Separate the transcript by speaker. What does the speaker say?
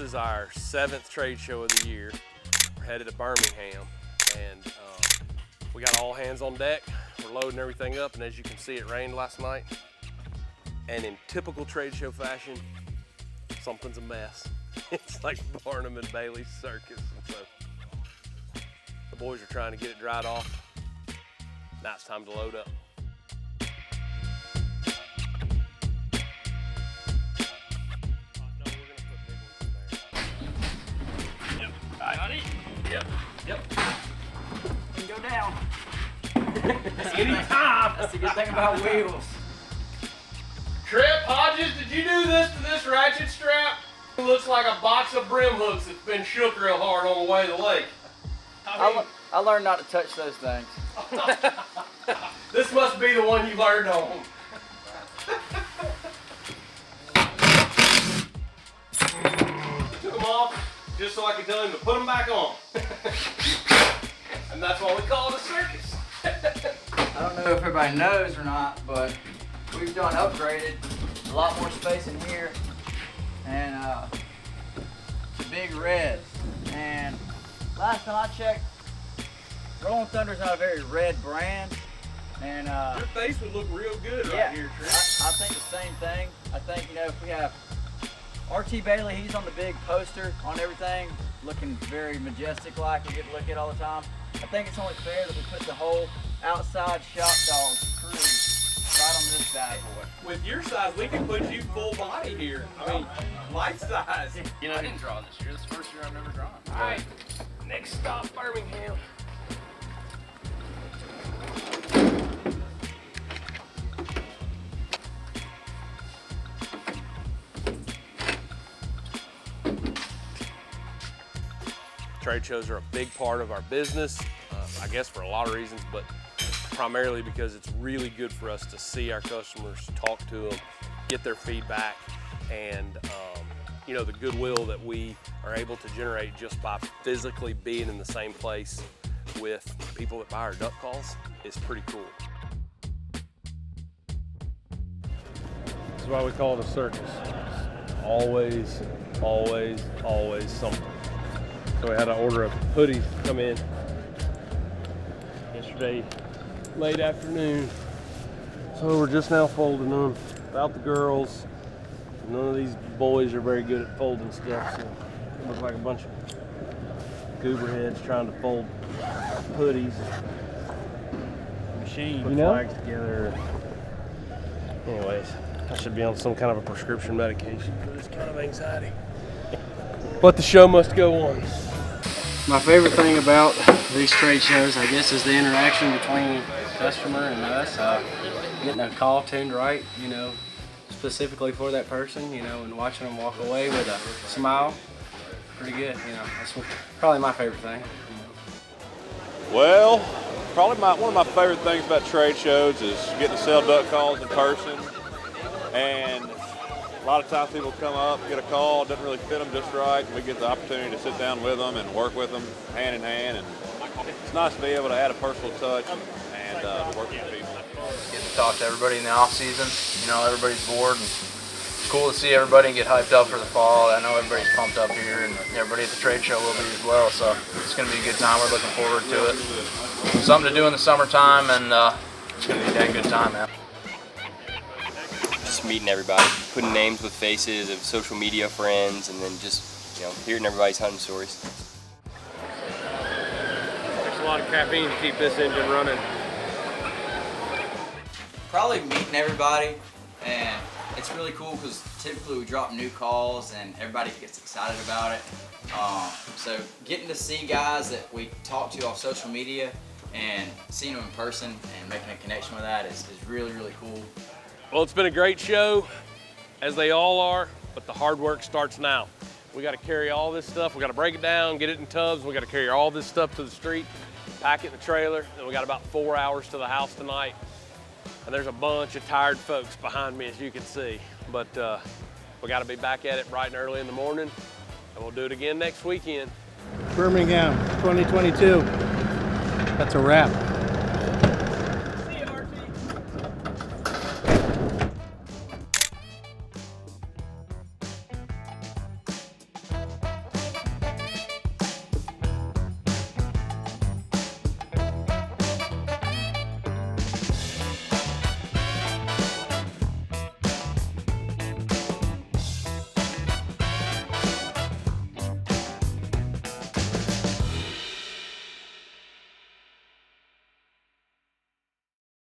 Speaker 1: is our 7th trade show of the year. We're headed to Birmingham, and we got all hands on deck. We're loading everything up, and as you can see, it rained last night. And in typical trade show fashion, something's a mess. It's like Barnum and Bailey's circus. And so the boys are trying to get it dried off. Now it's time to load up. Yep.
Speaker 2: Can go down.
Speaker 1: Anytime.
Speaker 2: That's the good thing about wheels.
Speaker 1: Trip, Hodges, did you do this to this ratchet strap? It looks like a box of brim hooks that's been shook real hard on the way to the lake.
Speaker 2: I learned not to touch those things.
Speaker 1: This must be the one you learned on. Took them off just so I could tell him to put them back on. And that's why we call it a circus.
Speaker 2: I don't know if everybody knows or not, but we've done upgraded. A lot more space in here. And it's a big red. And last time I checked, Rolling Thunder's not a very red brand. And
Speaker 1: your face would look real good
Speaker 2: yeah,
Speaker 1: right here, Trip.
Speaker 2: I think the same thing. I think, if we have RT Bailey, he's on the big poster on everything, looking very majestic like we get to look at all the time. I think it's only fair that we put the whole outside shop dog crew right on this bad boy.
Speaker 1: With your size, we can put you full body here. I mean, life size.
Speaker 3: I didn't draw this year. This is the first year I've never drawn.
Speaker 1: All right, next stop, Birmingham. Trade shows are a big part of our business, I guess for a lot of reasons, but primarily because it's really good for us to see our customers, talk to them, get their feedback, and the goodwill that we are able to generate just by physically being in the same place with people that buy our duck calls is pretty cool. That's why we call it a circus. Always, always, always something. So we had to order a hoodie to come in yesterday, late afternoon. So we're just now folding them. Without the girls, none of these boys are very good at folding stuff. So it looks like a bunch of goober heads trying to fold hoodies.
Speaker 2: Machine,
Speaker 1: Put flags together. Anyways, I should be on some kind of a prescription medication for this kind of anxiety. But the show must go on.
Speaker 3: My favorite thing about these trade shows, I guess, is the interaction between customer and us. Getting a call tuned right, specifically for that person, and watching them walk away with a smile. Pretty good, That's probably my favorite thing.
Speaker 4: Well, probably one of my favorite things about trade shows is getting to sell duck calls in person. And a lot of times people come up, get a call, doesn't really fit them just right, and we get the opportunity to sit down with them and work with them hand in hand. And it's nice to be able to add a personal touch and work with people.
Speaker 5: Getting to talk to everybody in the off season. Everybody's bored, and it's cool to see everybody get hyped up for the fall. I know everybody's pumped up here, and everybody at the trade show will be as well. So it's going to be a good time. We're looking forward to it. Something to do in the summertime, and it's going to be a dang good time, man.
Speaker 6: Just meeting everybody, putting names with faces of social media friends, and then just hearing everybody's hunting stories.
Speaker 1: There's a lot of caffeine to keep this engine running.
Speaker 2: Probably meeting everybody, and it's really cool because typically we drop new calls and everybody gets excited about it. So getting to see guys that we talk to off social media and seeing them in person and making a connection with that is really, really cool.
Speaker 1: Well, it's been a great show, as they all are, but the hard work starts now. We got to carry all this stuff. We got to break it down, get it in tubs. We got to carry all this stuff to the street, pack it in the trailer. And we got about 4 hours to the house tonight. And there's a bunch of tired folks behind me, as you can see. But we got to be back at it bright and early in the morning, and we'll do it again next weekend.
Speaker 7: Birmingham 2022. That's a wrap.